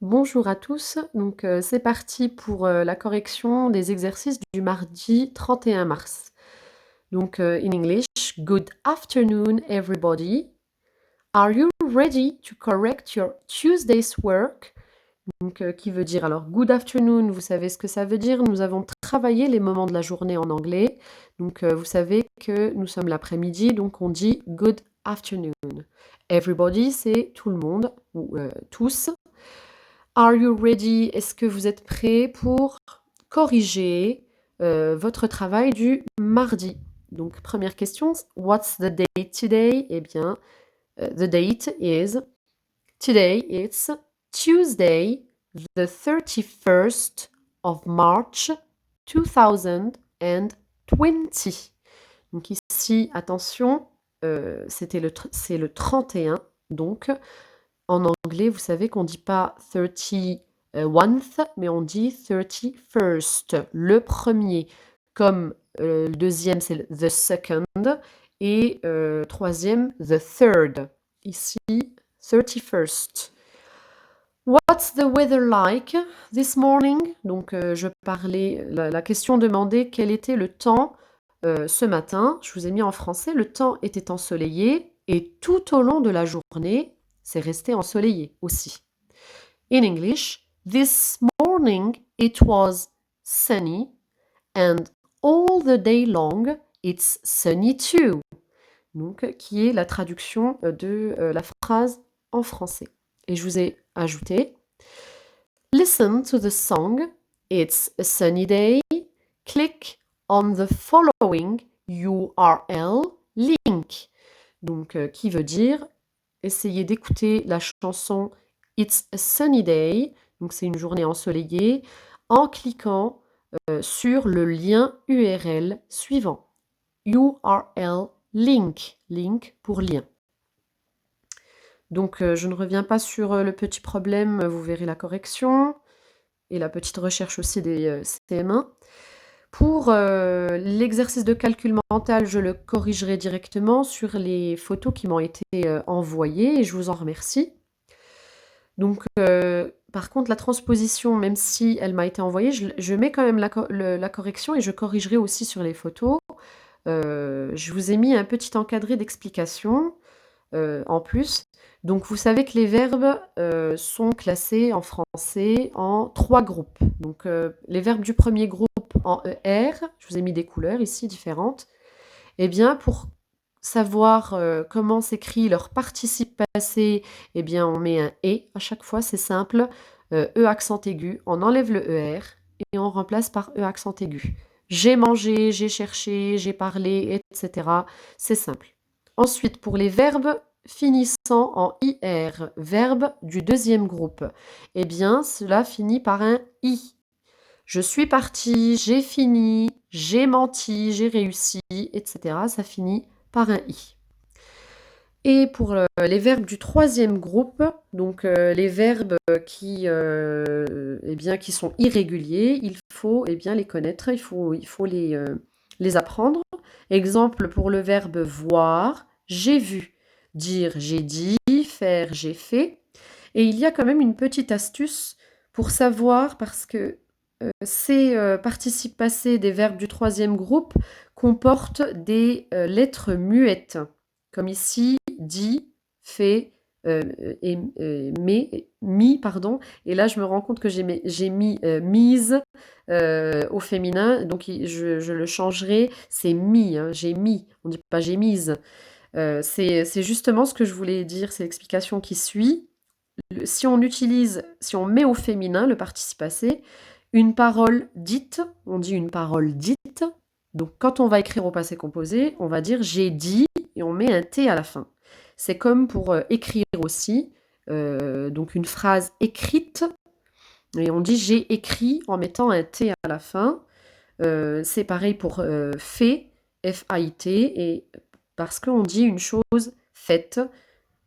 Bonjour à tous, donc c'est parti pour la correction des exercices du mardi 31 mars. Donc in English, good afternoon everybody. Are you ready to correct your Tuesday's work? Donc qui veut dire alors good afternoon, vous savez ce que ça veut dire. Nous avons travaillé les moments de la journée en anglais. Donc vous savez que nous sommes l'après-midi, donc on dit good afternoon. Everybody, c'est tout le monde ou tous. Are you ready? Est-ce que vous êtes prêts pour corriger votre travail du mardi? Donc, première question, what's the date today? Eh bien, the date is, today it's Tuesday, the 31st of March 2020. Donc ici, attention, c'est le 31, donc en anglais, vous savez qu'on ne dit pas 31th, mais on dit 31st, le premier. Comme le deuxième, c'est the second, et troisième, the third. Ici, 31st. What's the weather like this morning? Donc, je parlais, la question demandait quel était le temps ce matin. Je vous ai mis en français, le temps était ensoleillé, et tout au long de la journée, c'est resté ensoleillé aussi. In English, this morning it was sunny and all the day long it's sunny too. Donc, qui est la traduction de la phrase en français. Et je vous ai ajouté listen to the song, it's a sunny day. Click on the following URL link. Donc, qui veut dire essayez d'écouter la chanson It's a Sunny Day, donc c'est une journée ensoleillée, en cliquant sur le lien URL suivant. URL link, link pour lien. Donc je ne reviens pas sur le petit problème, vous verrez la correction et la petite recherche aussi des CM1. Pour l'exercice de calcul mental, je le corrigerai directement sur les photos qui m'ont été envoyées et je vous en remercie. Donc, par contre, la transposition, même si elle m'a été envoyée, je mets quand même la correction et je corrigerai aussi sur les photos. Je vous ai mis un petit encadré d'explication en plus. Donc, vous savez que les verbes sont classés en français en 3 groupes. Donc, les verbes du premier groupe en ER, je vous ai mis des couleurs ici différentes. Eh bien, pour savoir comment s'écrit leur participe passé, eh bien, on met un « et » à chaque fois, c'est simple. E accent aigu, on enlève le ER et on remplace par E accent aigu. J'ai mangé, j'ai cherché, j'ai parlé, etc. C'est simple. Ensuite, pour les verbes finissant en IR, verbes du deuxième groupe, eh bien, cela finit par un I. Je suis partie, j'ai fini, j'ai menti, j'ai réussi, etc. Ça finit par un i. Et pour les verbes du troisième groupe, donc les verbes qui sont irréguliers, il faut les connaître, il faut les apprendre. Exemple pour le verbe voir, j'ai vu, dire j'ai dit, faire j'ai fait. Et il y a quand même une petite astuce pour savoir, parce que ces participes passés des verbes du troisième groupe comportent des lettres muettes, comme ici dit, fait mis, pardon. Et là, je me rends compte que j'ai mis mise au féminin, donc je le changerai, c'est mis, hein, j'ai mis, on ne dit pas j'ai mise. C'est justement ce que je voulais dire, c'est l'explication qui suit. Si on met au féminin le participe passé, une parole dite, on dit une parole dite. Donc quand on va écrire au passé composé, on va dire j'ai dit et on met un T à la fin. C'est comme pour écrire aussi, donc une phrase écrite, et on dit j'ai écrit en mettant un T à la fin. C'est pareil pour fait, F-A-I-T, et parce qu'on dit une chose faite.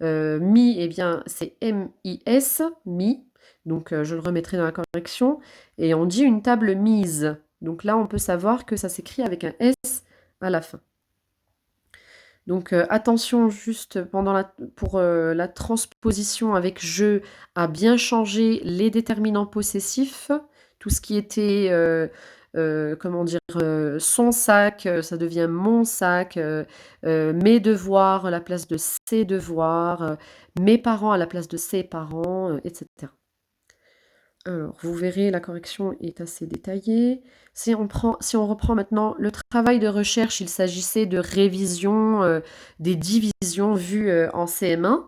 Mi, eh bien, c'est M-I-S, mi. Donc, je le remettrai dans la correction. Et on dit une table mise. Donc là, on peut savoir que ça s'écrit avec un S à la fin. Donc attention juste pour la transposition avec «je» à bien changer les déterminants possessifs. Tout ce qui était, comment dire? Son sac, ça devient mon sac, mes devoirs à la place de ses devoirs, mes parents à la place de ses parents, et cetera. Alors, vous verrez, la correction est assez détaillée. Si on reprend maintenant le travail de recherche, il s'agissait de révision des divisions vues en CM1.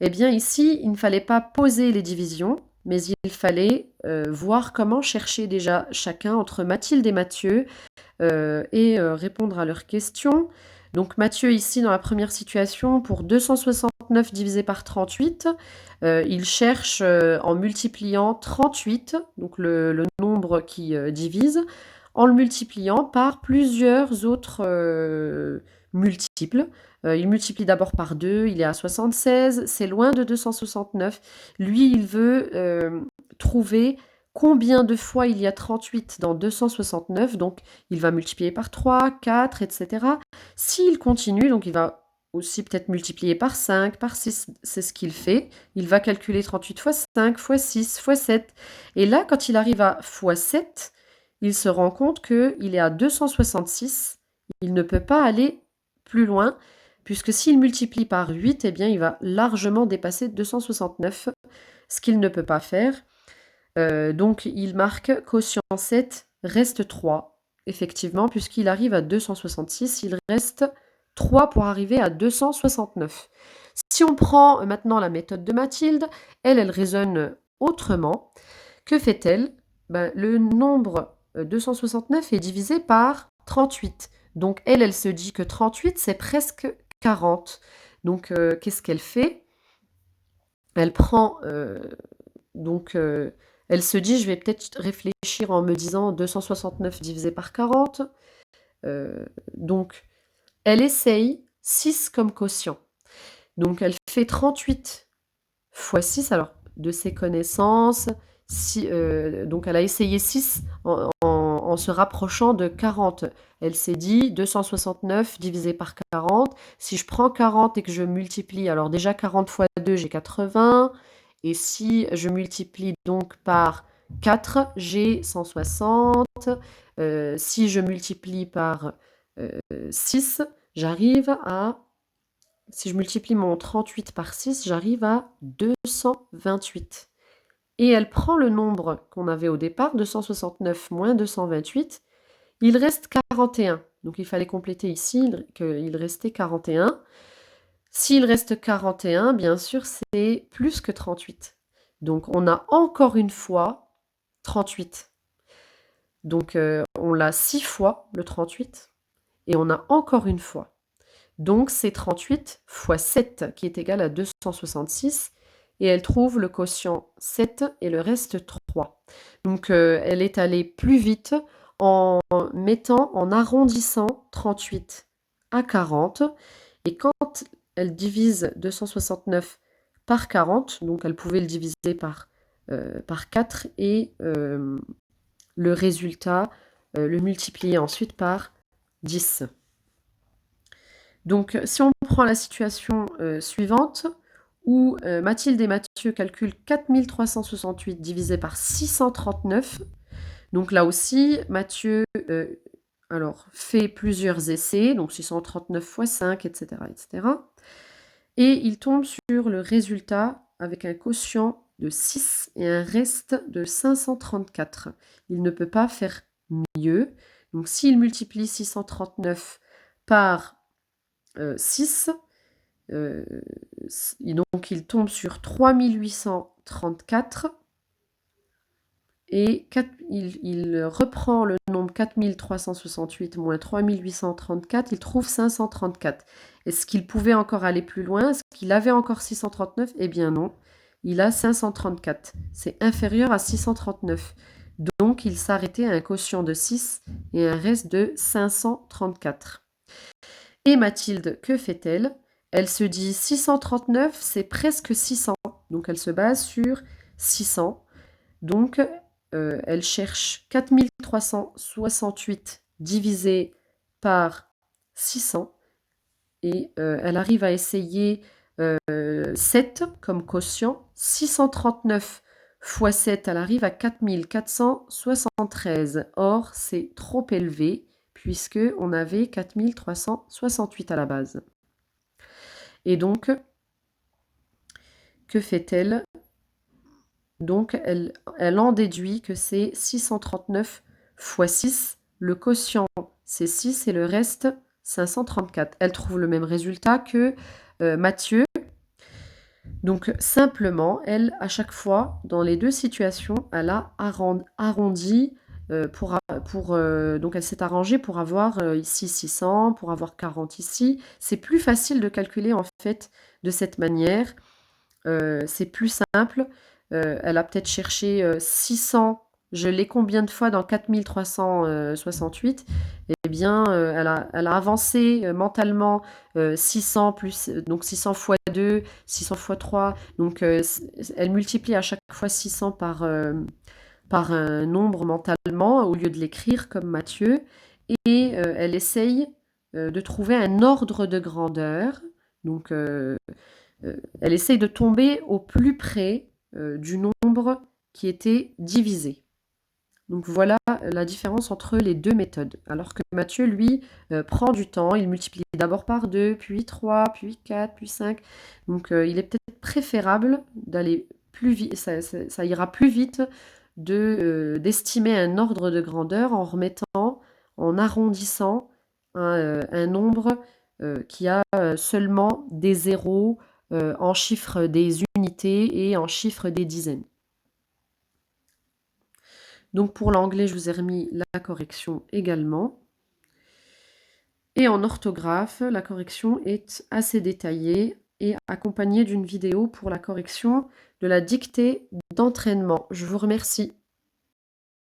Eh bien, ici, il ne fallait pas poser les divisions, mais il fallait voir comment chercher déjà chacun entre Mathilde et Mathieu et répondre à leurs questions. Donc Mathieu, ici, dans la première situation, pour 269 divisé par 38, il cherche en multipliant 38, donc le nombre qui divise, en le multipliant par plusieurs autres multiples. Il multiplie d'abord par 2, il est à 76, c'est loin de 269. Lui, il veut trouver combien de fois il y a 38 dans 269, donc il va multiplier par 3, 4, etc. S'il continue, donc il va aussi peut-être multiplier par 5, par 6, c'est ce qu'il fait. Il va calculer 38 fois 5, fois 6, fois 7. Et là, quand il arrive à fois 7, il se rend compte qu'il est à 266. Il ne peut pas aller plus loin, puisque s'il multiplie par 8, eh bien, il va largement dépasser 269, ce qu'il ne peut pas faire. Donc il marque quotient 7 reste 3. Effectivement, puisqu'il arrive à 266, il reste 3 pour arriver à 269. Si on prend maintenant la méthode de Mathilde, elle raisonne autrement. Que fait-elle? Le nombre 269 est divisé par 38. Donc elle se dit que 38, c'est presque 40. Donc qu'est-ce qu'elle fait? Elle prend donc elle se dit: «Je vais peut-être réfléchir en me disant 269 divisé par 40». Donc elle essaye 6 comme quotient. Donc elle fait 38 fois 6, alors de ses connaissances, donc elle a essayé 6 en se rapprochant de 40. Elle s'est dit 269 divisé par 40. Si je prends 40 et que je multiplie, alors déjà 40 fois 2, j'ai 80. Et si je multiplie donc par 4, j'ai 160. Si je multiplie par 6, j'arrive à... Si je multiplie mon 38 par 6, j'arrive à 228. Et elle prend le nombre qu'on avait au départ, 269 moins 228, il reste 41. Donc il fallait compléter ici qu'il restait 41. S'il reste 41, bien sûr, c'est plus que 38. Donc on a encore une fois 38. Donc on l'a 6 fois, le 38, et on a encore une fois. Donc c'est 38 fois 7 qui est égal à 266, et elle trouve le quotient 7 et le reste 3. Donc elle est allée plus vite en en arrondissant 38 à 40, et quand elle divise 269 par 40, donc elle pouvait le diviser par 4 et le résultat, le multiplier ensuite par 10. Donc si on prend la situation suivante, où Mathilde et Mathieu calculent 4368 divisé par 639, donc là aussi, Mathieu fait plusieurs essais, donc 639 fois 5, etc., etc. Et il tombe sur le résultat avec un quotient de 6 et un reste de 534. Il ne peut pas faire mieux. Donc s'il multiplie 639 par 6, donc il tombe sur 3834, et il reprend le nombre 4368 moins 3834, il trouve 534. Est-ce qu'il pouvait encore aller plus loin? Est-ce qu'il avait encore 639? Eh bien non, il a 534. C'est inférieur à 639. Donc il s'arrêtait à un quotient de 6 et un reste de 534. Et Mathilde, que fait-elle? Elle se dit 639, c'est presque 600. Donc elle se base sur 600. Donc elle cherche 4368 divisé par 600. et elle arrive à essayer 7 comme quotient. 639 fois 7, elle arrive à 4473. Or, c'est trop élevé puisqu'on avait 4368 à la base. Et donc, que fait-elle? Donc, elle en déduit que c'est 639 fois 6. Le quotient, c'est 6 et le reste, 534. Elle trouve le même résultat que Mathieu. Donc, simplement, elle, à chaque fois, dans les deux situations, elle a arrondi donc elle s'est arrangée pour avoir ici 600, pour avoir 40 ici. C'est plus facile de calculer en fait de cette manière. C'est plus simple. Elle a peut-être cherché 600. Je l'ai combien de fois dans 4368? Eh bien, elle a avancé mentalement 600 plus, donc 600 fois 2, 600 fois 3. Donc, elle multiplie à chaque fois 600 par un nombre mentalement au lieu de l'écrire comme Mathieu. Et elle essaye de trouver un ordre de grandeur. Donc, elle essaye de tomber au plus près du nombre qui était divisé. Donc voilà la différence entre les deux méthodes. Alors que Mathieu, lui, prend du temps, il multiplie d'abord par 2, puis 3, puis 4, puis 5. Donc il est peut-être préférable d'aller plus vite, ça ira plus vite d'estimer un ordre de grandeur en arrondissant un nombre qui a seulement des zéros en chiffres des unités et en chiffres des dizaines. Donc pour l'anglais, je vous ai remis la correction également. Et en orthographe, la correction est assez détaillée et accompagnée d'une vidéo pour la correction de la dictée d'entraînement. Je vous remercie.